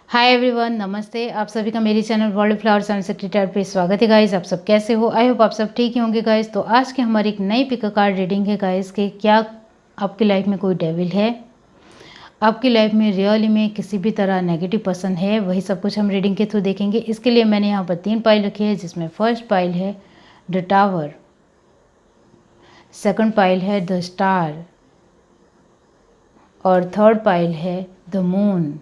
Hi everyone, नमस्ते। आप सभी का मेरे channel world flowers and secretary पे स्वागत है गाइस। आप सब कैसे हो? आई होप आप सब ठीक ही होंगे गाइस। तो आज की हमारी एक नई पिक कार्ड रीडिंग है गाइस कि क्या आपकी लाइफ में कोई डेविल है, आपकी लाइफ में रियली में किसी भी तरह नेगेटिव पर्सन है, वही सब कुछ हम रीडिंग के थ्रू देखेंगे। इसके लिए मैंने यहाँ पर 3 पाइल रखी है, जिसमें फर्स्ट पाइल है द टावर, सेकंड पाइल है द स्टार और थर्ड पाइल है द मून।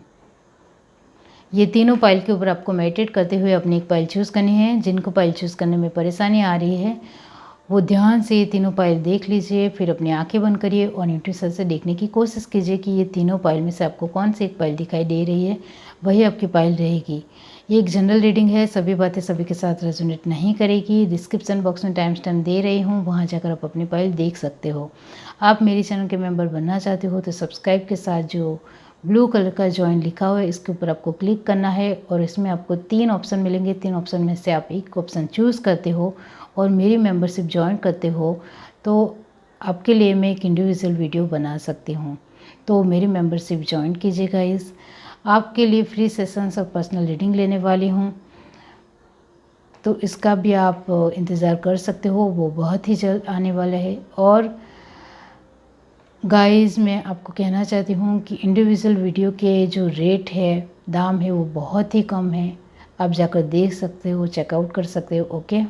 ये तीनों पाइल के ऊपर आपको मेडिटेट करते हुए अपनी एक पाइल चूज़ करनी है। जिनको पाइल चूज़ करने में परेशानी आ रही है वो ध्यान से ये तीनों पाइल देख लीजिए, फिर अपनी आंखें बंद करिए और इंट्यूशन से देखने की कोशिश कीजिए कि ये तीनों पाइल में से आपको कौन सी एक पाइल दिखाई दे रही है, वही आपकी पाइल रहेगी। ये एक जनरल रीडिंग है, सभी बातें सभी के साथ रेजोनेट नहीं करेगी। डिस्क्रिप्शन बॉक्स में टाइम स्टैम्प दे रही हूँ, वहाँ जाकर आप अपनी पाइल देख सकते हो। आप मेरे चैनल के मेंबर बनना चाहते हो तो सब्सक्राइब के साथ जो ब्लू कलर का ज्वाइन लिखा हुआ है इसके ऊपर आपको क्लिक करना है और इसमें आपको 3 ऑप्शन मिलेंगे। 3 ऑप्शन में से आप एक ऑप्शन चूज़ करते हो और मेरी मेंबरशिप ज्वाइन करते हो तो आपके लिए मैं एक इंडिविजुअल वीडियो बना सकती हूँ। तो मेरी मेंबरशिप ज्वाइन कीजिएगा। इस आपके लिए फ्री सेशंस और पर्सनल रीडिंग लेने वाली हूँ, तो इसका भी आप इंतज़ार कर सकते हो, वो बहुत ही जल्द आने वाला है। और गाइस मैं आपको कहना चाहती हूँ कि इंडिविजुअल वीडियो के जो रेट है, दाम है, वो बहुत ही कम है। आप जाकर देख सकते हो, चेकआउट कर सकते हो। ओके,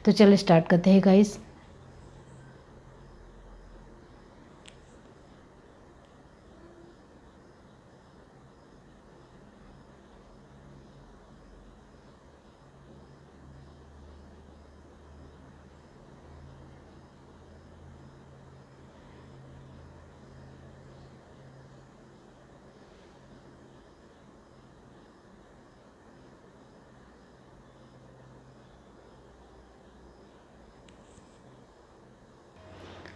तो चलो स्टार्ट करते हैं गाइस।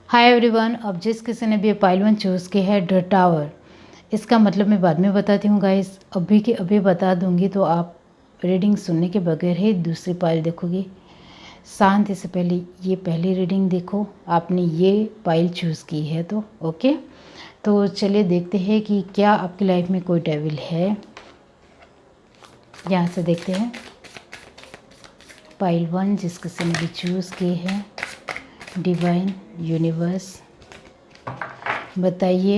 हाय एवरीवन, अब जिस किसी ने भी पाइल 1 चूज़ की है द टावर, इसका मतलब मैं बाद में बताती हूँ गाइस, अभी के अभी बता दूँगी तो आप रीडिंग सुनने के बगैर ही दूसरी पाइल देखोगे। शांति से पहले ये पहली रीडिंग देखो, आपने ये पाइल चूज़ की है तो ओके। तो चलिए देखते हैं कि क्या आपकी लाइफ में कोई डेविल है। यहाँ से देखते हैं पाइल 1 जिस किसी ने भी चूज़ की है। डिवाइन यूनिवर्स बताइए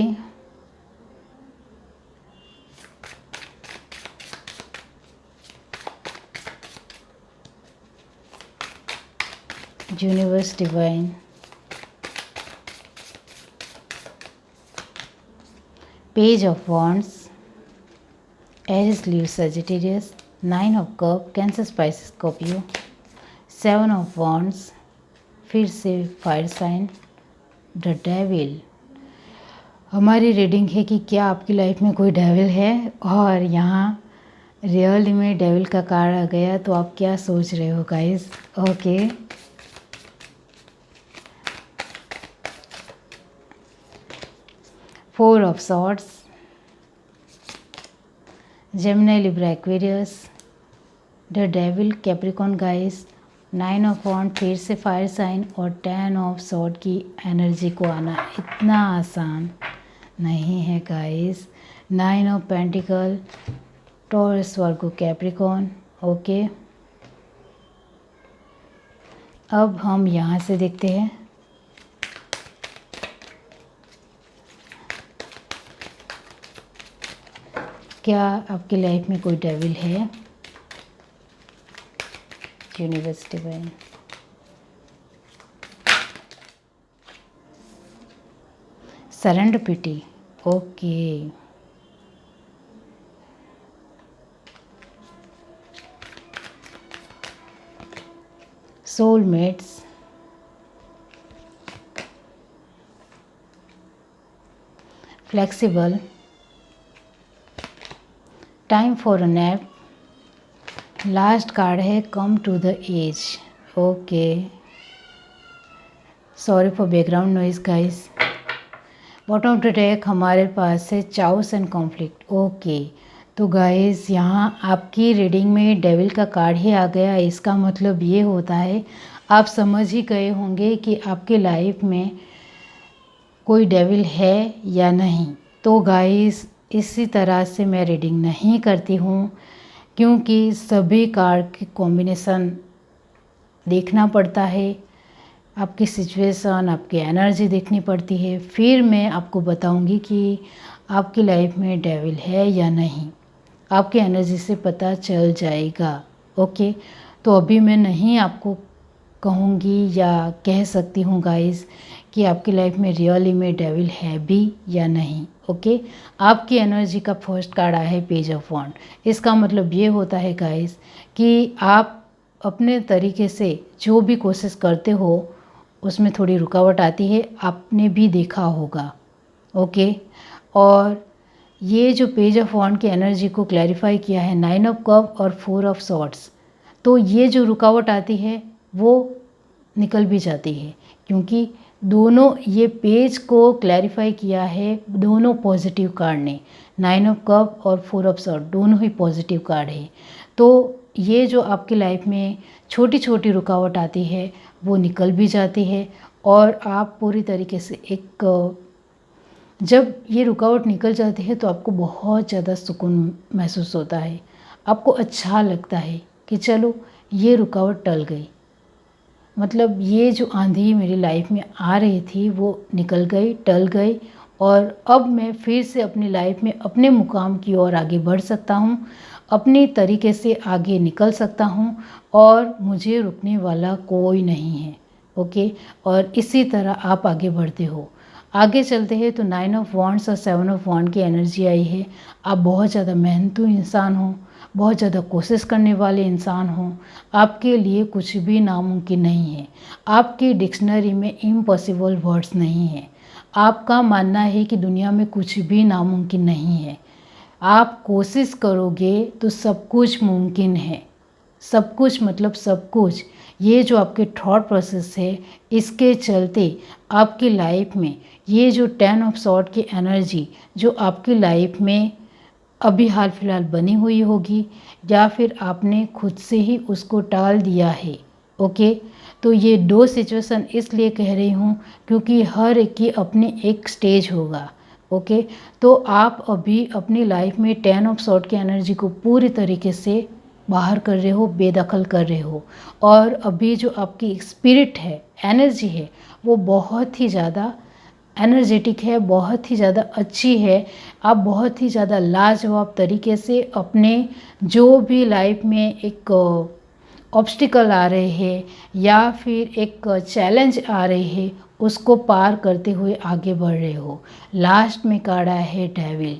universe divine page of wands, Aries Leo Sagittarius, 9 of cup Cancer Pisces Scorpio, 7 of wands फिर से फायर साइन द डेविल। हमारी रीडिंग है कि क्या आपकी लाइफ में कोई डेविल है और यहाँ रियल में डेविल का कार्ड आ गया तो आप क्या सोच रहे हो guys. Okay, four of swords, Gemini Libra Aquarius, the devil Capricorn guys, 9 of wand फिर से फायर साइन और 10 ऑफ सॉर्ड की एनर्जी को आना इतना आसान नहीं है guys. 9 of pentacle, Taurus Virgo Capricorn. Okay, अब हम यहाँ से देखते हैं क्या आपकी लाइफ में कोई डेविल है। Universe divine, serendipity. Okay, soulmates, flexible, time for a nap, last card है come to the edge. Okay, sorry for background noise guys. Bottom of the deck हमारे पास है चाउस एंड कॉन्फ्लिक्ट। ओके, तो guys यहाँ आपकी reading में devil का card ही आ गया। इसका मतलब ये होता है, आप समझ ही गए होंगे कि आपके लाइफ में कोई डेविल है या नहीं। तो गाइस इसी तरह से मैं रीडिंग नहीं करती हूँ, क्योंकि सभी कार्ड के कॉम्बिनेशन देखना पड़ता है, आपकी सिचुएशन, आपकी एनर्जी देखनी पड़ती है, फिर मैं आपको बताऊंगी कि आपकी लाइफ में डेविल है या नहीं। आपकी एनर्जी से पता चल जाएगा। ओके, तो अभी मैं नहीं आपको कहूँगी या कह सकती हूँ गाइस कि आपकी लाइफ में रियली में डेविल है भी या नहीं। ओके, आपकी एनर्जी का फर्स्ट कार्ड आया है पेज ऑफ वॉन्ड। इसका मतलब ये होता है गाइस कि आप अपने तरीके से जो भी कोशिश करते हो उसमें थोड़ी रुकावट आती है, आपने भी देखा होगा। ओके, और ये जो पेज ऑफ वॉन्ड की एनर्जी को क्लैरिफाई किया है 9 ऑफ कप और 4 ऑफ सॉर्ड्स, तो ये जो रुकावट आती है वो निकल भी जाती है, क्योंकि दोनों ये पेज को क्लैरिफाई किया है दोनों पॉजिटिव कार्ड ने। 9 ऑफ कप और 4 ऑफ सॉर्ड दोनों ही पॉजिटिव कार्ड है। तो ये जो आपकी लाइफ में छोटी छोटी रुकावट आती है वो निकल भी जाती है, और आप पूरी तरीके से जब ये रुकावट निकल जाती है तो आपको बहुत ज़्यादा सुकून महसूस होता है। आपको अच्छा लगता है कि चलो ये रुकावट टल गई, मतलब ये जो आंधी मेरी लाइफ में आ रही थी वो निकल गई, टल गई, और अब मैं फिर से अपनी लाइफ में अपने मुकाम की ओर आगे बढ़ सकता हूँ, अपने तरीके से आगे निकल सकता हूँ, और मुझे रुकने वाला कोई नहीं है। ओके, और इसी तरह आप आगे बढ़ते हो। आगे चलते हैं तो 9 ऑफ वॉन्ड्स और 7 ऑफ वॉन्ड की एनर्जी आई है। आप बहुत ज़्यादा मेहनतू इंसान हो, बहुत ज़्यादा कोशिश करने वाले इंसान हो, आपके लिए कुछ भी नामुमकिन नहीं है। आपकी डिक्शनरी में इम्पॉसिबल वर्ड्स नहीं है। आपका मानना है कि दुनिया में कुछ भी नामुमकिन नहीं है। आप कोशिश करोगे तो सब कुछ मुमकिन है। सब कुछ मतलब सब कुछ। ये जो आपके थॉट प्रोसेस है, इसके चलते आपकी लाइफ में ये जो 10 ऑफ सॉर्ड की एनर्जी जो आपकी लाइफ में अभी हाल फिलहाल बनी हुई होगी, या फिर आपने खुद से ही उसको टाल दिया है। ओके, तो ये दो सिचुएशन इसलिए कह रही हूँ क्योंकि हर एक की अपनी एक स्टेज होगा। ओके, तो आप अभी अपनी लाइफ में 10 ऑफ सॉर्ड की एनर्जी को पूरी तरीके से बाहर कर रहे हो, बेदखल कर रहे हो, और अभी जो आपकी स्पिरिट है, एनर्जी है, वो बहुत ही ज़्यादा एनर्जेटिक है, बहुत ही ज़्यादा अच्छी है। आप बहुत ही ज़्यादा लाजवाब तरीके से अपने जो भी लाइफ में एक ऑब्स्टिकल आ रहे हैं या फिर एक चैलेंज आ रहे हैं, उसको पार करते हुए आगे बढ़ रहे हो। लास्ट में कार्ड आया है डेविल,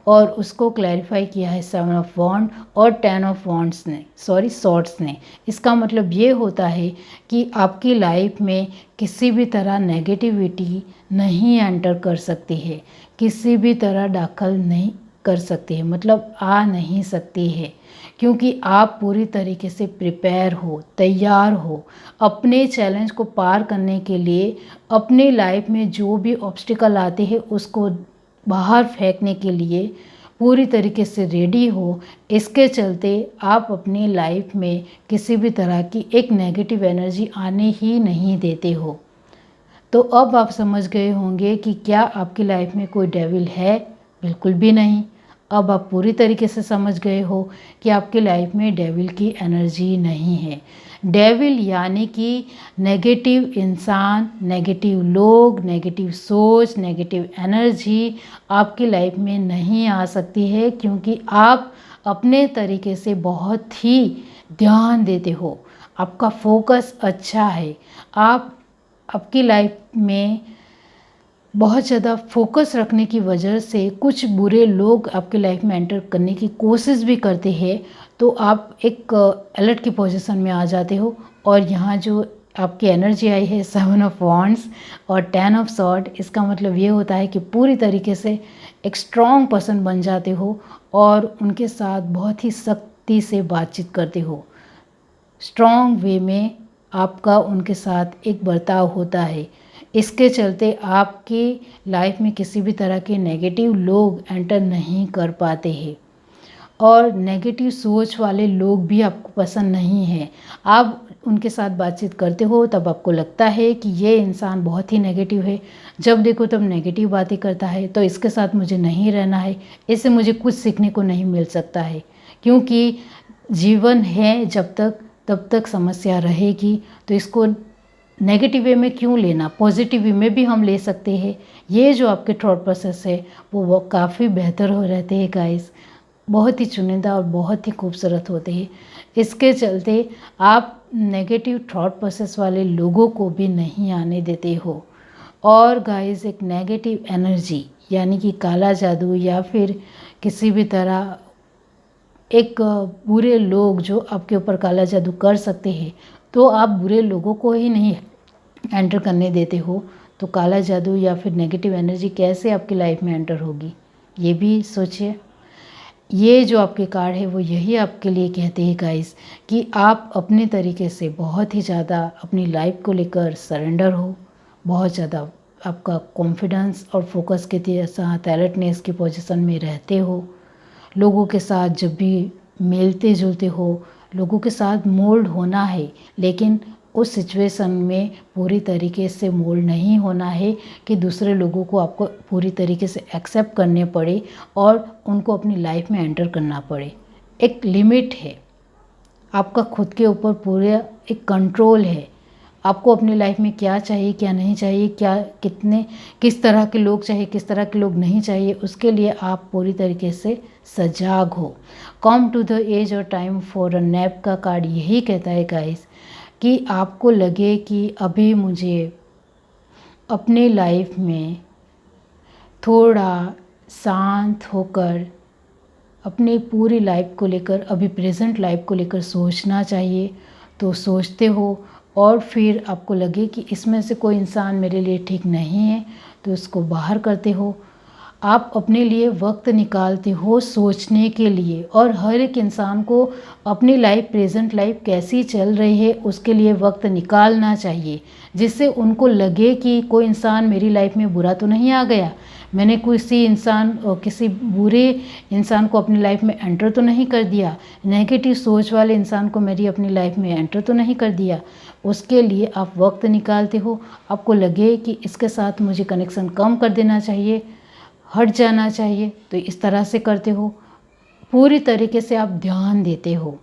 और उसको क्लैरिफाई किया है 7 ऑफ वॉन्ड और 10 ऑफ वॉन्ड्स ने, सॉर्ड्स ने। इसका मतलब ये होता है कि आपकी लाइफ में किसी भी तरह नेगेटिविटी नहीं एंटर कर सकती है, किसी भी तरह दाखिल नहीं कर सकती है, मतलब आ नहीं सकती है, क्योंकि आप पूरी तरीके से प्रिपेयर हो, तैयार हो अपने चैलेंज को पार करने के लिए। अपनी लाइफ में जो भी ऑब्स्टिकल आते हैं उसको बाहर फेंकने के लिए पूरी तरीके से रेडी हो। इसके चलते आप अपनी लाइफ में किसी भी तरह की एक नेगेटिव एनर्जी आने ही नहीं देते हो। तो अब आप समझ गए होंगे कि क्या आपकी लाइफ में कोई डेविल है? बिल्कुल भी नहीं। अब आप पूरी तरीके से समझ गए हो कि आपकी लाइफ में डेविल की एनर्जी नहीं है। डेविल यानी कि नेगेटिव इंसान, नेगेटिव लोग, नेगेटिव सोच, नेगेटिव एनर्जी आपकी लाइफ में नहीं आ सकती है, क्योंकि आप अपने तरीके से बहुत ही ध्यान देते हो, आपका फोकस अच्छा है। आप आपकी लाइफ में बहुत ज़्यादा फोकस रखने की वजह से कुछ बुरे लोग आपके लाइफ में एंटर करने की कोशिश भी करते हैं, तो आप एक अलर्ट की पोजीशन में आ जाते हो। और यहाँ जो आपकी एनर्जी आई है 7 ऑफ वॉन्ड्स और 10 ऑफ सॉर्ड, इसका मतलब ये होता है कि पूरी तरीके से एक स्ट्रॉन्ग पर्सन बन जाते हो और उनके साथ बहुत ही सख्ती से बातचीत करते हो। स्ट्रॉन्ग वे में आपका उनके साथ एक बर्ताव होता है। इसके चलते आपकी लाइफ में किसी भी तरह के नेगेटिव लोग एंटर नहीं कर पाते हैं। और नेगेटिव सोच वाले लोग भी आपको पसंद नहीं हैं। आप उनके साथ बातचीत करते हो तब आपको लगता है कि ये इंसान बहुत ही नेगेटिव है, जब देखो तब नेगेटिव बातें करता है, तो इसके साथ मुझे नहीं रहना है, इससे मुझे कुछ सीखने को नहीं मिल सकता है। क्योंकि जीवन है जब तक तब तक समस्या रहेगी, तो इसको नेगेटिव वे में क्यों लेना, पॉजिटिव वे में भी हम ले सकते हैं। ये जो आपके थॉट प्रोसेस है वो काफ़ी बेहतर हो रहते हैं गाइस, बहुत ही चुनिंदा और बहुत ही खूबसूरत होते हैं। इसके चलते आप नेगेटिव थॉट प्रोसेस वाले लोगों को भी नहीं आने देते हो। और गाइस एक नेगेटिव एनर्जी यानी कि काला जादू या फिर किसी भी तरह एक बुरे लोग जो आपके ऊपर काला जादू कर सकते हैं, तो आप बुरे लोगों को ही नहीं एंटर करने देते हो, तो काला जादू या फिर नेगेटिव एनर्जी कैसे आपकी लाइफ में एंटर होगी, ये भी सोचिए। ये जो आपके कार्ड है वो यही आपके लिए कहते हैं गाइस कि आप अपने तरीके से बहुत ही ज़्यादा अपनी लाइफ को लेकर सरेंडर हो, बहुत ज़्यादा आपका कॉन्फिडेंस और फोकस के साथ अलर्टनेस की पोजीशन में रहते हो। लोगों के साथ जब भी मिलते जुलते हो, लोगों के साथ मोल्ड होना है, लेकिन उस सिचुएशन में पूरी तरीके से मोल्ड नहीं होना है कि दूसरे लोगों को आपको पूरी तरीके से एक्सेप्ट करने पड़े और उनको अपनी लाइफ में एंटर करना पड़े। एक लिमिट है, आपका खुद के ऊपर पूरा एक कंट्रोल है, आपको अपनी लाइफ में क्या चाहिए क्या नहीं चाहिए, क्या कितने किस तरह के लोग चाहिए किस तरह के लोग नहीं चाहिए, उसके लिए आप पूरी तरीके से सजाग हो। कम टू द एज और टाइम फॉर अ नैप का कार्ड यही कहता है गाइस कि आपको लगे कि अभी मुझे अपने लाइफ में थोड़ा शांत होकर अपनी पूरी लाइफ को लेकर, अभी प्रेजेंट लाइफ को लेकर सोचना चाहिए, तो सोचते हो और फिर आपको लगे कि इसमें से कोई इंसान मेरे लिए ठीक नहीं है तो उसको बाहर करते हो। आप अपने लिए वक्त निकालते हो सोचने के लिए, और हर एक इंसान को अपनी लाइफ प्रेजेंट लाइफ कैसी चल रही है उसके लिए वक्त निकालना चाहिए, जिससे उनको लगे कि कोई इंसान मेरी लाइफ में बुरा तो नहीं आ गया, मैंने किसी बुरे इंसान को अपनी लाइफ में एंटर तो नहीं कर दिया, नेगेटिव सोच वाले इंसान को मेरी अपनी लाइफ में एंटर तो नहीं कर दिया। उसके लिए आप वक्त निकालते हो, आपको लगे कि इसके साथ मुझे कनेक्शन कम कर देना चाहिए, हट जाना चाहिए, तो इस तरह से करते हो, पूरी तरीके से आप ध्यान देते हो।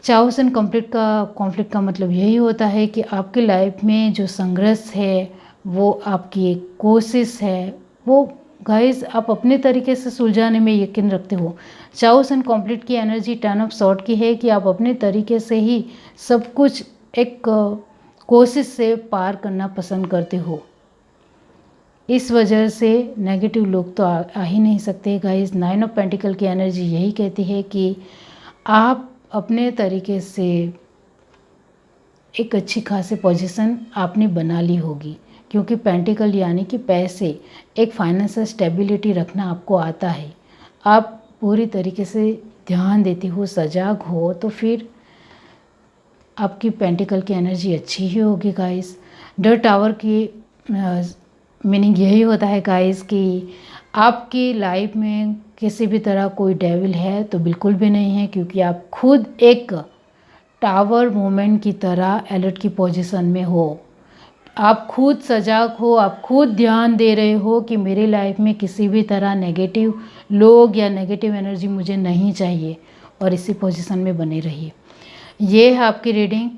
चाओस एंड कॉन्फ्लिक्ट का मतलब यही होता है कि आपकी लाइफ में जो संघर्ष है, वो आपकी एक कोशिश है, वो गाइस आप अपने तरीके से सुलझाने में यकीन रखते हो। चाओस एंड कॉन्फ्लिक्ट की एनर्जी टर्न ऑफ सॉर्ट की है कि आप अपने तरीके से ही सब कुछ एक कोशिश से पार करना पसंद करते हो। इस वजह से नेगेटिव लोग तो आ ही नहीं सकते गाइस। 9 ऑफ पेंटिकल की एनर्जी यही कहती है कि आप अपने तरीके से एक अच्छी खासी पोजीशन आपने बना ली होगी, क्योंकि पेंटिकल यानी कि पैसे, एक फाइनेंशियल स्टेबिलिटी रखना आपको आता है, आप पूरी तरीके से ध्यान देते हो, सजाग हो, तो फिर आपकी पेंटिकल की एनर्जी अच्छी ही होगी गाइस। द टावर की मीनिंग यही होता है गाइस कि आपकी लाइफ में किसी भी तरह कोई डेविल है तो बिल्कुल भी नहीं है, क्योंकि आप खुद एक टावर मोमेंट की तरह अलर्ट की पोजीशन में हो, आप खुद सजाग हो, आप खुद ध्यान दे रहे हो कि मेरी लाइफ में किसी भी तरह नेगेटिव लोग या नेगेटिव एनर्जी मुझे नहीं चाहिए, और इसी पोजीशन में बने रहिए। ये है आपकी रीडिंग।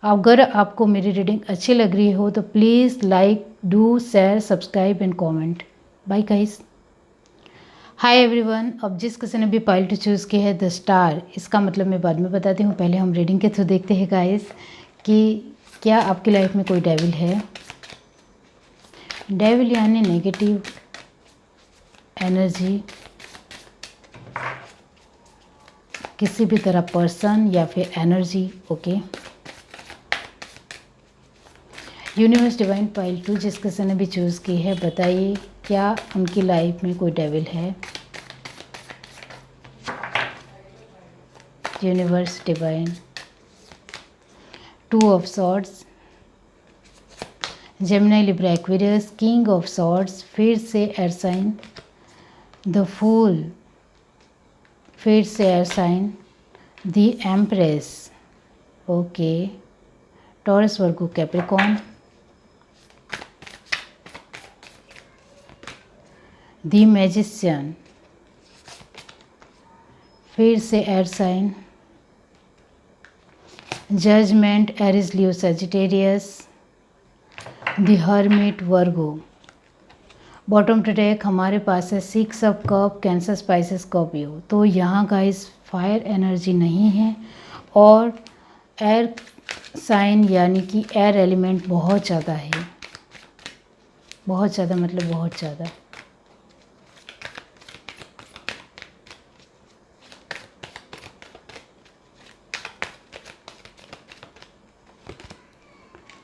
अगर आपको मेरी रीडिंग अच्छी लग रही हो तो please like, do, share, subscribe and comment. Bye guys. Hi everyone. अब जिस किसी ने भी पाइल टू चूज़ की है द स्टार, इसका मतलब मैं बाद में बताती हूँ, पहले हम रीडिंग के थ्रू देखते हैं गाइस कि क्या आपकी लाइफ में कोई डेविल है। डेविल यानी नेगेटिव एनर्जी, किसी भी तरह पर्सन या फिर energy. Okay, universe divine pile 2 जिस किसी ने भी चूज़ की है, बताइए क्या उनकी लाइफ में कोई डेविल है। Universe divine, 2 of swords, Gemini, Libra, Aquarius, king of swords, फिर से एयर साइन, द फूल, फिर से air sign the empress, okay, Taurus, Virgo, Capricorn, the magician, फिर से air sign judgement, Aries, Leo, Sagittarius, the hermit, Virgo. Bottom to deck हमारे पास है 6 of cup, Cancer, Pisces, Scorpio. तो यहाँ guys fire energy नहीं है और एयर साइन यानी कि एयर एलिमेंट बहुत ज़्यादा है, बहुत ज़्यादा मतलब बहुत ज़्यादा।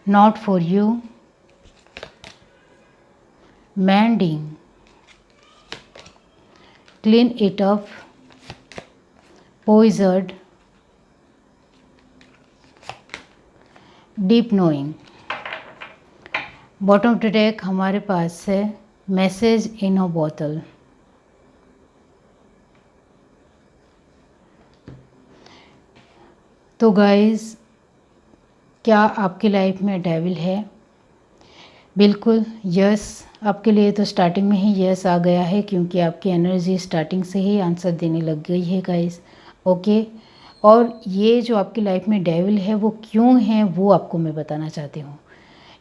Not for you, mending, clean it up, poisoned, deep knowing। Bottom to deck हमारे पास है मैसेज इन अ बोतल। तो गाइस, क्या आपकी लाइफ में डेविल है? बिल्कुल यस, आपके लिए तो स्टार्टिंग में ही यस आ गया है, क्योंकि आपकी एनर्जी स्टार्टिंग से ही आंसर देने लग गई है गाइस, ओके। और ये जो आपकी लाइफ में डेविल है वो क्यों है वो आपको मैं बताना चाहती हूँ।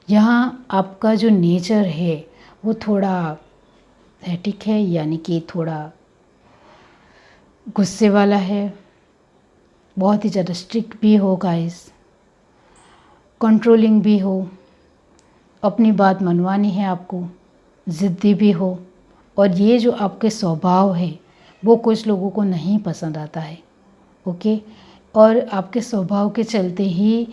यहाँ आपका जो नेचर है वो थोड़ा हैटिक है, यानी कि थोड़ा गुस्से वाला है, बहुत ही ज़्यादा स्ट्रिक्ट भी हो गाइस, कंट्रोलिंग भी हो, अपनी बात मनवानी है आपको, ज़िद्दी भी हो। और ये जो आपके स्वभाव है वो कुछ लोगों को नहीं पसंद आता है, ओके। और आपके स्वभाव के चलते ही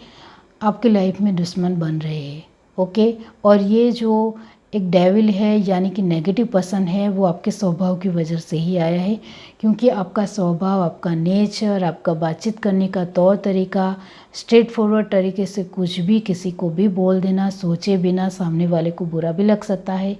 आपके लाइफ में दुश्मन बन रहे हैं, ओके। और ये जो एक डेविल है यानी कि नेगेटिव पर्सन है वो आपके स्वभाव की वजह से ही आया है, क्योंकि आपका स्वभाव, आपका नेचर, आपका बातचीत करने का तौर तरीका, स्ट्रेट फॉरवर्ड तरीके से कुछ भी किसी को भी बोल देना, सोचे बिना, सामने वाले को बुरा भी लग सकता है,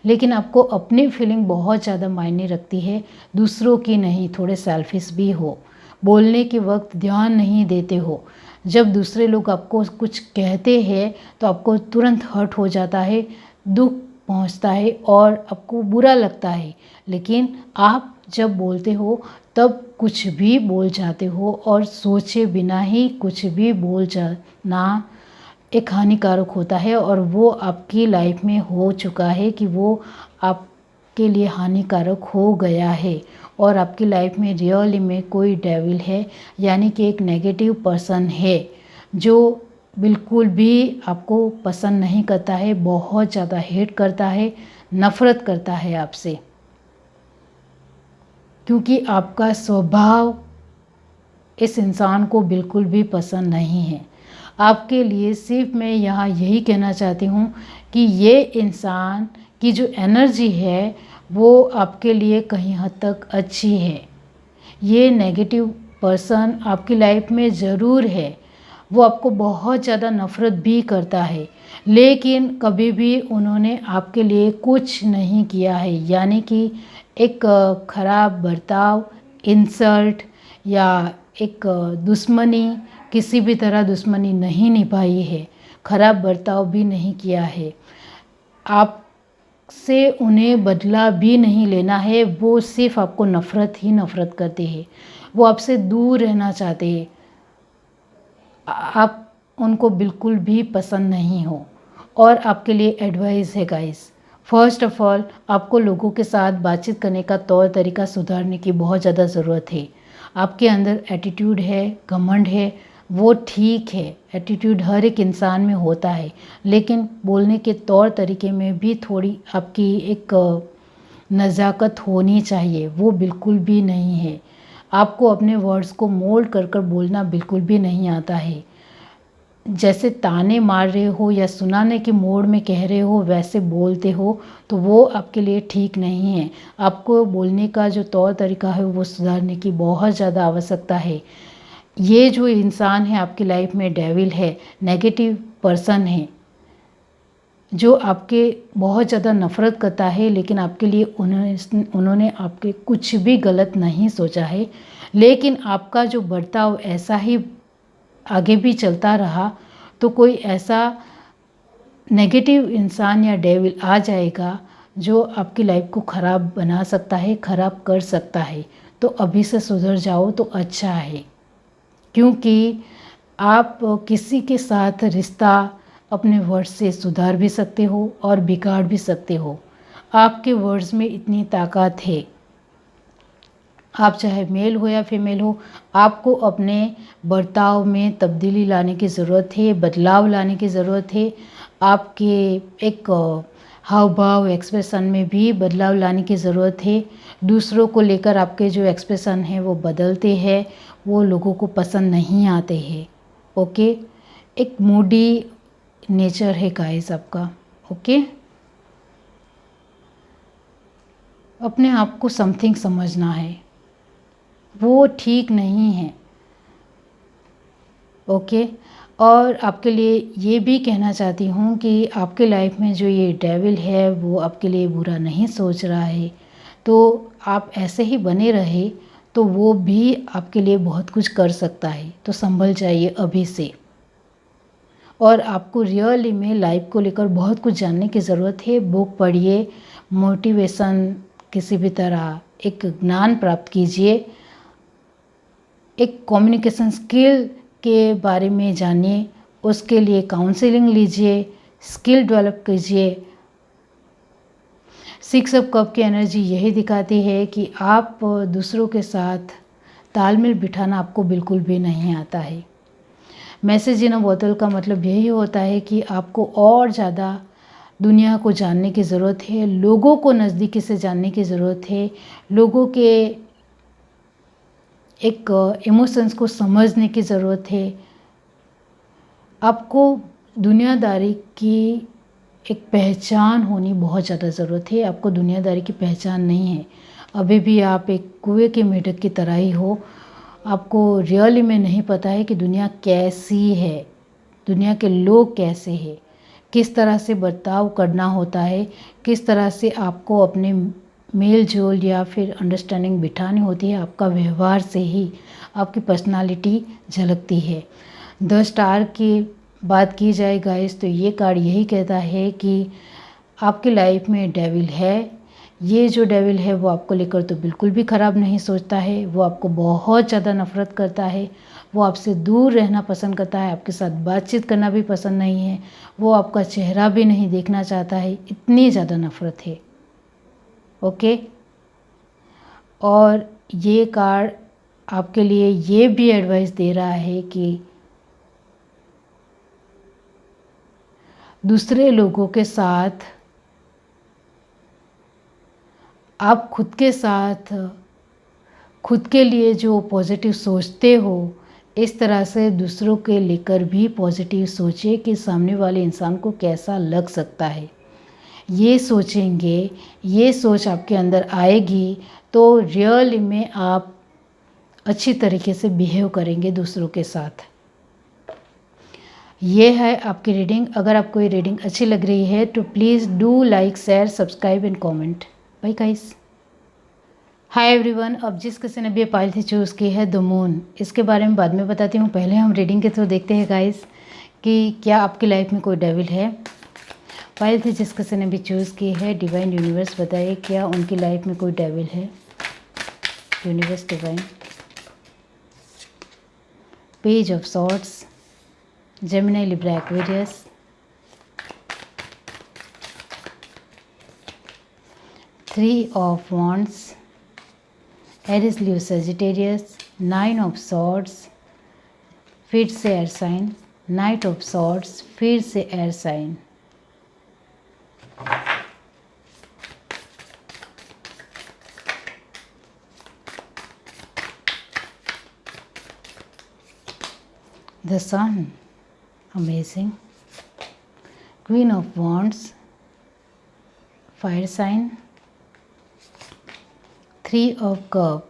लेकिन आपको अपनी फीलिंग बहुत ज़्यादा मायने रखती है, दूसरों की नहीं। थोड़े सेल्फिश भी हो, बोलने के वक्त ध्यान नहीं देते हो। जब दूसरे लोग आपको कुछ कहते हैं तो आपको तुरंत हर्ट हो जाता है, दुख पहुंचता है और आपको बुरा लगता है, लेकिन आप जब बोलते हो तब कुछ भी बोल जाते हो और सोचे बिना ही कुछ भी बोल जाना एक हानिकारक होता है। और वो आपकी लाइफ में हो चुका है कि वो आपके लिए हानिकारक हो गया है, और आपकी लाइफ में रियली में कोई डेविल है, यानी कि एक नेगेटिव पर्सन है जो बिल्कुल भी आपको पसंद नहीं करता है, बहुत ज़्यादा हेट करता है, नफ़रत करता है आपसे, क्योंकि आपका स्वभाव इस इंसान को बिल्कुल भी पसंद नहीं है। आपके लिए सिर्फ मैं यहाँ यही कहना चाहती हूँ कि ये इंसान की जो एनर्जी है वो आपके लिए कहीं हद तक अच्छी है। ये नेगेटिव पर्सन आपकी लाइफ में ज़रूर है, वो आपको बहुत ज़्यादा नफ़रत भी करता है, लेकिन कभी भी उन्होंने आपके लिए कुछ नहीं किया है, यानी कि एक ख़राब बर्ताव, इंसल्ट या एक दुश्मनी, किसी भी तरह दुश्मनी नहीं निभाई है, ख़राब बर्ताव भी नहीं किया है। आपसे उन्हें बदला भी नहीं लेना है, वो सिर्फ आपको नफ़रत ही नफ़रत करते हैं, वो आपसे दूर रहना चाहते हैं, आप उनको बिल्कुल भी पसंद नहीं हो। और आपके लिए एडवाइस है गाइस, फर्स्ट ऑफ ऑल आपको लोगों के साथ बातचीत करने का तौर तरीका सुधारने की बहुत ज़्यादा ज़रूरत है। आपके अंदर एटीट्यूड है, घमंड है, वो ठीक है, एटीट्यूड हर एक इंसान में होता है, लेकिन बोलने के तौर तरीके में भी थोड़ी आपकी एक नज़ाकत होनी चाहिए, वो बिल्कुल भी नहीं है। आपको अपने वर्ड्स को मोल्ड कर कर बोलना बिल्कुल भी नहीं आता है। जैसे ताने मार रहे हो या सुनाने के मोड में कह रहे हो वैसे बोलते हो, तो वो आपके लिए ठीक नहीं है। आपको बोलने का जो तौर तरीका है वो सुधारने की बहुत ज़्यादा आवश्यकता है। ये जो इंसान है आपकी लाइफ में डेविल है, नेगेटिव पर्सन है, जो आपके बहुत ज़्यादा नफ़रत करता है, लेकिन आपके लिए उन्होंने आपके कुछ भी गलत नहीं सोचा है। लेकिन आपका जो बर्ताव ऐसा ही आगे भी चलता रहा तो कोई ऐसा नेगेटिव इंसान या डेविल आ जाएगा जो आपकी लाइफ को ख़राब बना सकता है, ख़राब कर सकता है। तो अभी से सुधर जाओ तो अच्छा है, क्योंकि आप किसी के साथ रिश्ता अपने वर्ड्स से सुधार भी सकते हो और बिगाड़ भी सकते हो। आपके वर्ड्स में इतनी ताकत है। आप चाहे मेल हो या फीमेल हो, आपको अपने बर्ताव में तब्दीली लाने की ज़रूरत है, बदलाव लाने की ज़रूरत है। आपके एक हाव भाव एक्सप्रेशन में भी बदलाव लाने की ज़रूरत है। दूसरों को लेकर आपके जो एक्सप्रेशन हैं वो बदलते हैं, वो लोगों को पसंद नहीं आते हैं। ओके, एक मूडी नेचर है गाइस आपका। ओके, अपने आप को समथिंग समझना है, वो ठीक नहीं है। ओके, और आपके लिए ये भी कहना चाहती हूँ कि आपके लाइफ में जो ये डेविल है वो आपके लिए बुरा नहीं सोच रहा है, तो आप ऐसे ही बने रहे तो वो भी आपके लिए बहुत कुछ कर सकता है। तो संभल जाइए अभी से। और आपको रियली में लाइफ को लेकर बहुत कुछ जानने की ज़रूरत है। बुक पढ़िए, मोटिवेशन किसी भी तरह एक ज्ञान प्राप्त कीजिए, एक कम्युनिकेशन स्किल के बारे में जानिए, उसके लिए काउंसलिंग लीजिए, स्किल डेवलप कीजिए। 6 ऑफ कप की एनर्जी यही दिखाती है कि आप दूसरों के साथ तालमेल बिठाना आपको बिल्कुल भी नहीं आता है। मैसेज इन अ बोतल का मतलब यही होता है कि आपको और ज़्यादा दुनिया को जानने की ज़रूरत है, लोगों को नज़दीकी से जानने की ज़रूरत है, लोगों के एक इमोशंस को समझने की ज़रूरत है। आपको दुनियादारी की एक पहचान होनी बहुत ज़्यादा ज़रूरत है। आपको दुनियादारी की पहचान नहीं है, अभी भी आप एक कुएं के मेढक की तरह ही हो। आपको रियली में नहीं पता है कि दुनिया कैसी है, दुनिया के लोग कैसे हैं, किस तरह से बर्ताव करना होता है, किस तरह से आपको अपने मेल जोल या फिर अंडरस्टैंडिंग बिठानी होती है। आपका व्यवहार से ही आपकी पर्सनालिटी झलकती है। 10 स्टार की बात की जाए गाइस तो ये कार्ड यही कहता है कि आपकी लाइफ में डेविल है। ये जो डेविल है वो आपको लेकर तो बिल्कुल भी ख़राब नहीं सोचता है, वो आपको बहुत ज़्यादा नफ़रत करता है, वो आपसे दूर रहना पसंद करता है, आपके साथ बातचीत करना भी पसंद नहीं है, वो आपका चेहरा भी नहीं देखना चाहता है, इतनी ज़्यादा नफ़रत है। ओके, और ये कार्ड आपके लिए ये भी एडवाइस दे रहा है कि दूसरे लोगों के साथ आप खुद के लिए जो पॉजिटिव सोचते हो, इस तरह से दूसरों के लेकर भी पॉजिटिव सोचिए कि सामने वाले इंसान को कैसा लग सकता है। ये सोचेंगे, ये सोच आपके अंदर आएगी तो रियल में आप अच्छी तरीके से बिहेव करेंगे दूसरों के साथ। ये है आपकी रीडिंग। अगर आपको ये रीडिंग अच्छी लग रही है तो please do like, share, subscribe and comment. Bye guys. Hi everyone. अब जिस किसी ने भी पाइल थी चूज़ की है द मून, इसके बारे में बाद में बताती हूँ। पहले हम रीडिंग के थ्रू देखते हैं गाइस कि क्या आपकी लाइफ में कोई डेविल है। पाइल थी जिस किसी ने भी चूज़ की है, डिवाइन यूनिवर्स बताइए क्या उनकी लाइफ में कोई डेविल है। Universe divine, page of swords, Gemini, Libra, Aquarius, 3 of wands, Aries, Leo, Sagittarius, 9 of swords, फिर से air sign, knight of swords, फिर से air sign, the sun, amazing, queen of wands, fire sign, 3 of cup,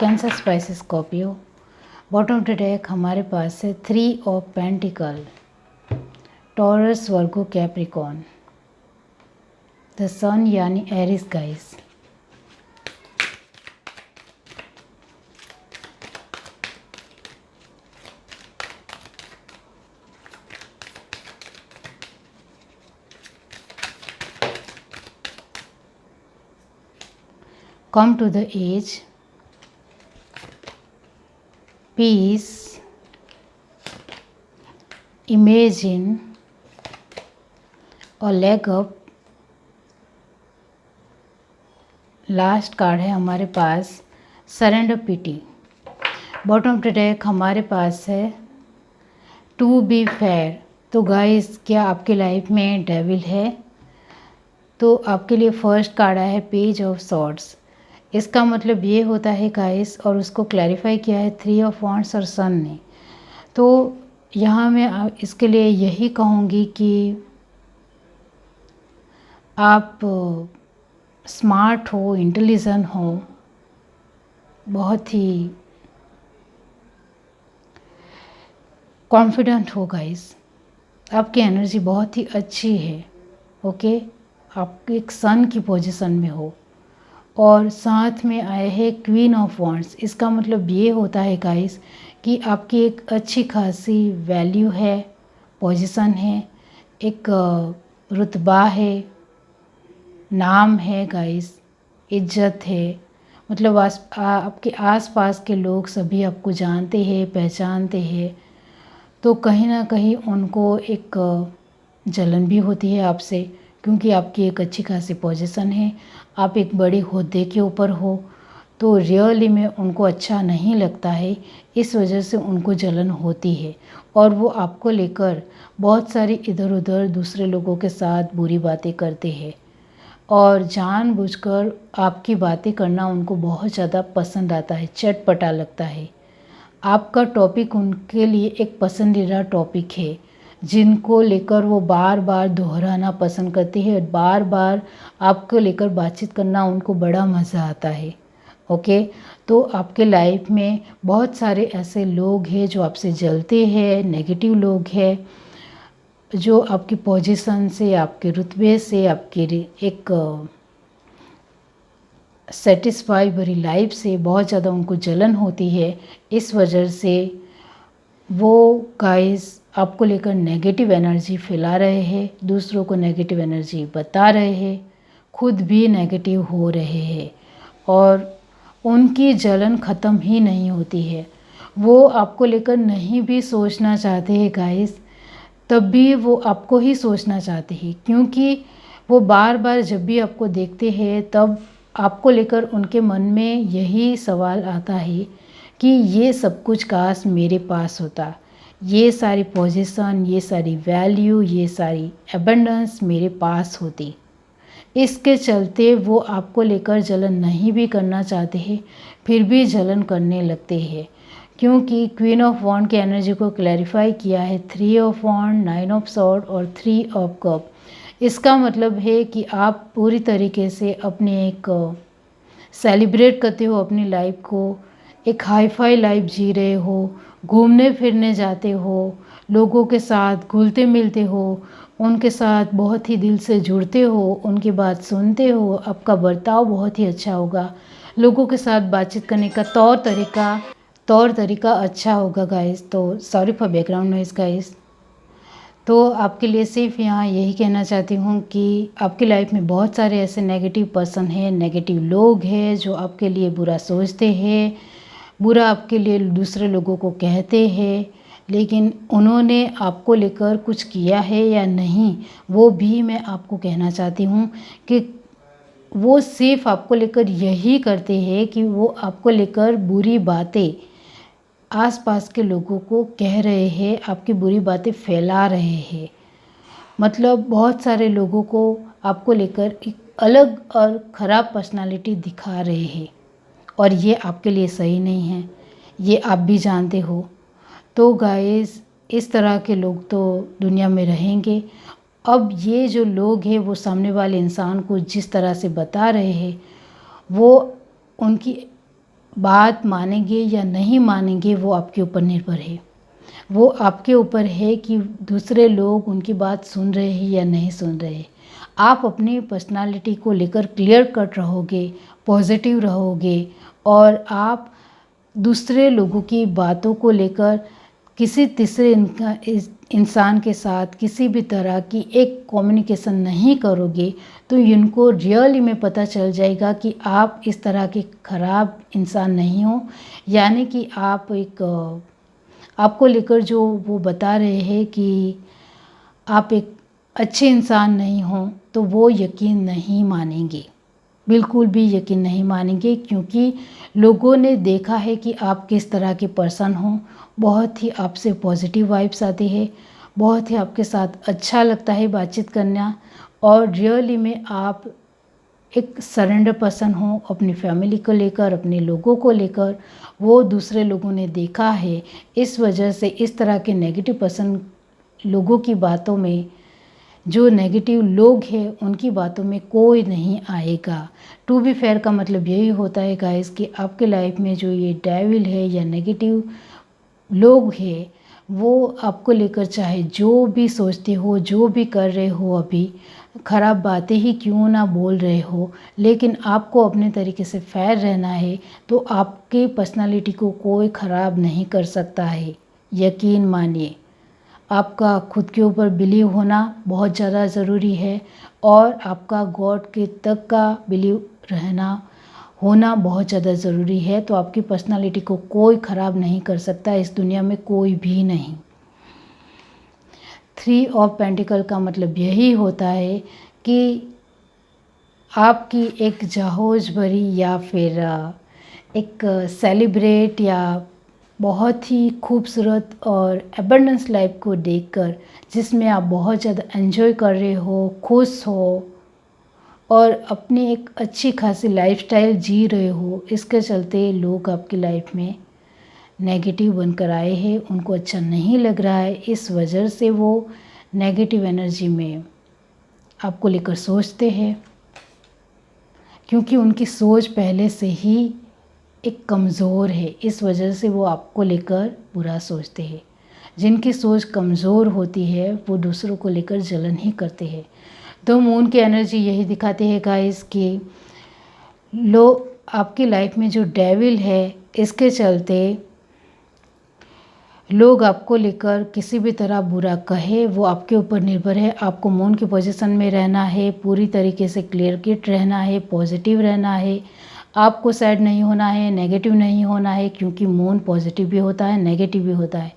Cancer, Pisces, Scorpio. Bottom of the deck हमारे पास है 3 of pentacle, Taurus, Virgo, Capricorn, the sun यानी Aries guys. come to the edge, peace, imagine और leg up। Last card है हमारे पास serendipity. Bottom of the deck हमारे पास है टू बी फेयर। तो गाइस, क्या आपके लाइफ में डेविल है? तो आपके लिए फर्स्ट कार्ड आया है पेज ऑफ सॉर्ड्स। इसका मतलब ये होता है गाइस, और उसको क्लैरिफाई किया है थ्री ऑफ वांड्स और सन ने। तो यहाँ मैं इसके लिए यही कहूँगी कि आप स्मार्ट हो, इंटेलिजेंट हो, बहुत ही कॉन्फिडेंट हो गाइस। आपकी एनर्जी बहुत ही अच्छी है। ओके, आप एक सन की पोजीशन में हो और साथ में आए हैं क्वीन ऑफ वांड्स। इसका मतलब ये होता है गाइस कि आपकी एक अच्छी खासी वैल्यू है, पोजीशन है, एक रुतबा है, नाम है गाइस, इज्जत है। मतलब आपके आसपास के लोग सभी आपको जानते हैं, पहचानते हैं। तो कहीं ना कहीं उनको एक जलन भी होती है आपसे, क्योंकि आपकी एक अच्छी खासी पोजीशन है, आप एक बड़े ओहदे के ऊपर हो। तो रियली में उनको अच्छा नहीं लगता है, इस वजह से उनको जलन होती है और वो आपको लेकर बहुत सारी इधर उधर दूसरे लोगों के साथ बुरी बातें करते हैं और जानबूझकर आपकी बातें करना उनको बहुत ज़्यादा पसंद आता है, चटपटा लगता है। आपका टॉपिक उनके लिए एक पसंदीदा टॉपिक है, जिनको लेकर वो बार बार दोहराना पसंद करते हैं, बार बार आपको लेकर बातचीत करना उनको बड़ा मज़ा आता है। ओके, तो आपके लाइफ में बहुत सारे ऐसे लोग हैं जो आपसे जलते हैं, नेगेटिव लोग हैं, जो आपकी पोजीशन से, आपके रुतबे से, आपके एक सेटिस्फाई भरी लाइफ से बहुत ज़्यादा उनको जलन होती है। इस वजह से वो गाइस आपको लेकर नेगेटिव एनर्जी फैला रहे हैं, दूसरों को नेगेटिव एनर्जी बता रहे हैं, खुद भी नेगेटिव हो रहे हैं और उनकी जलन ख़त्म ही नहीं होती है। वो आपको लेकर नहीं भी सोचना चाहते हैं गाइस, तब भी वो आपको ही सोचना चाहते हैं, क्योंकि वो बार बार जब भी आपको देखते हैं तब आपको लेकर उनके मन में यही सवाल आता है कि ये सब कुछ काश मेरे पास होता, ये सारी पोजीशन, ये सारी वैल्यू, ये सारी एबंडेंस मेरे पास होती। इसके चलते वो आपको लेकर जलन नहीं भी करना चाहते हैं, फिर भी जलन करने लगते हैं, क्योंकि क्वीन ऑफ वॉन्ड की एनर्जी को क्लैरिफाई किया है three of wand, nine of sword और थ्री ऑफ कप। इसका मतलब है कि आप पूरी तरीके से अपने एक सेलिब्रेट करते हो अपनी लाइफ को, एक हाई फाई लाइफ जी रहे हो, घूमने फिरने जाते हो, लोगों के साथ घुलते मिलते हो, उनके साथ बहुत ही दिल से जुड़ते हो, उनकी बात सुनते हो, आपका बर्ताव बहुत ही अच्छा होगा, लोगों के साथ बातचीत करने का तौर तरीका अच्छा होगा गाइस। तो sorry for background noise guys. तो आपके लिए सिर्फ यहाँ यही कहना चाहती हूँ कि आपकी लाइफ में बहुत सारे ऐसे नेगेटिव पर्सन हैं, नेगेटिव लोग हैं जो आपके लिए बुरा सोचते हैं, बुरा आपके लिए दूसरे लोगों को कहते हैं, लेकिन उन्होंने आपको लेकर कुछ किया है या नहीं, वो भी मैं आपको कहना चाहती हूँ कि वो सिर्फ आपको लेकर यही करते हैं कि वो आपको लेकर बुरी बातें आसपास के लोगों को कह रहे हैं, आपकी बुरी बातें फैला रहे हैं। मतलब बहुत सारे लोगों को आपको लेकर एक अलग और ख़राब पर्सनालिटी दिखा रहे हैं और ये आपके लिए सही नहीं है, ये आप भी जानते हो। तो गाइस, इस तरह के लोग तो दुनिया में रहेंगे। अब ये जो लोग हैं वो सामने वाले इंसान को जिस तरह से बता रहे हैं, वो उनकी बात मानेंगे या नहीं मानेंगे वो आपके ऊपर निर्भर है। वो आपके ऊपर है कि दूसरे लोग उनकी बात सुन रहे हैं या नहीं सुन रहे। आप अपनी पर्सनालिटी को लेकर क्लियर कट रहोगे, पॉजिटिव रहोगे और आप दूसरे लोगों की बातों को लेकर किसी तीसरे इंसान के साथ किसी भी तरह की एक कम्युनिकेशन नहीं करोगे तो इनको रियली में पता चल जाएगा कि आप इस तरह के ख़राब इंसान नहीं हो। यानी कि आप एक आपको लेकर जो वो बता रहे हैं कि आप एक अच्छे इंसान नहीं हो, तो वो यकीन नहीं मानेंगे, बिल्कुल भी यकीन नहीं मानेंगे, क्योंकि लोगों ने देखा है कि आप किस तरह के पर्सन हो। बहुत ही आपसे पॉजिटिव वाइब्स आती है, बहुत ही आपके साथ अच्छा लगता है बातचीत करना, और रियली में आप एक सरेंडर पर्सन हो अपनी फैमिली को लेकर, अपने लोगों को लेकर। वो दूसरे लोगों ने देखा है, इस वजह से इस तरह के नेगेटिव पर्सन लोगों की बातों में, जो नेगेटिव लोग हैं उनकी बातों में कोई नहीं आएगा। टू बी फेयर का मतलब यही होता है गाइस कि आपके लाइफ में जो ये डेविल है या नेगेटिव लोग हैं, वो आपको लेकर चाहे जो भी सोचते हो, जो भी कर रहे हो, अभी ख़राब बातें ही क्यों ना बोल रहे हो, लेकिन आपको अपने तरीके से फेयर रहना है, तो आपकी पर्सनालिटी को कोई ख़राब नहीं कर सकता है। यकीन मानिए, आपका खुद के ऊपर बिलीव होना बहुत ज़्यादा ज़रूरी है, और आपका गॉड के तक का बिलीव रहना होना बहुत ज़्यादा ज़रूरी है। तो आपकी पर्सनालिटी को कोई ख़राब नहीं कर सकता, इस दुनिया में कोई भी नहीं। 3 ऑफ पेंटिकल का मतलब यही होता है कि आपकी एक जहोज भरी या फिर एक सेलिब्रेट या बहुत ही खूबसूरत और एबंडेंस लाइफ को देखकर, जिसमें आप बहुत ज़्यादा एंजॉय कर रहे हो, खुश हो और अपनी एक अच्छी खासी लाइफस्टाइल जी रहे हो, इसके चलते लोग आपकी लाइफ में नेगेटिव बनकर आए हैं, उनको अच्छा नहीं लग रहा है। इस वजह से वो नेगेटिव एनर्जी में आपको लेकर सोचते हैं, क्योंकि उनकी सोच पहले से ही एक कमज़ोर है, इस वजह से वो आपको लेकर बुरा सोचते हैं। जिनकी सोच कमज़ोर होती है वो दूसरों को लेकर जलन ही करते हैं। तो मून की एनर्जी यही दिखाते हैं गाइस कि लोग आपकी लाइफ में जो डेविल है, इसके चलते लोग आपको लेकर किसी भी तरह बुरा कहे, वो आपके ऊपर निर्भर है। आपको मून की पोजीशन में रहना है, पूरी तरीके से क्लियर किट रहना है, पॉजिटिव रहना है। आपको सैड नहीं होना है, नेगेटिव नहीं होना है, क्योंकि मून पॉजिटिव भी होता है, नेगेटिव भी होता है।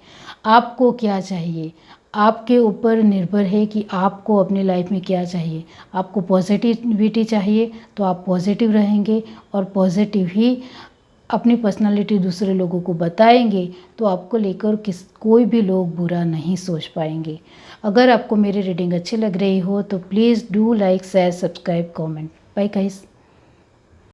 आपको क्या चाहिए, आपके ऊपर निर्भर है कि आपको अपनी लाइफ में क्या चाहिए। आपको पॉजिटिविटी चाहिए तो आप पॉजिटिव रहेंगे, और पॉजिटिव ही अपनी पर्सनालिटी दूसरे लोगों को बताएंगे, तो आपको लेकर कोई भी लोग बुरा नहीं सोच पाएंगे। अगर आपको मेरी रीडिंग अच्छी लग रही हो तो please do like, share, subscribe, comment. Bye guys.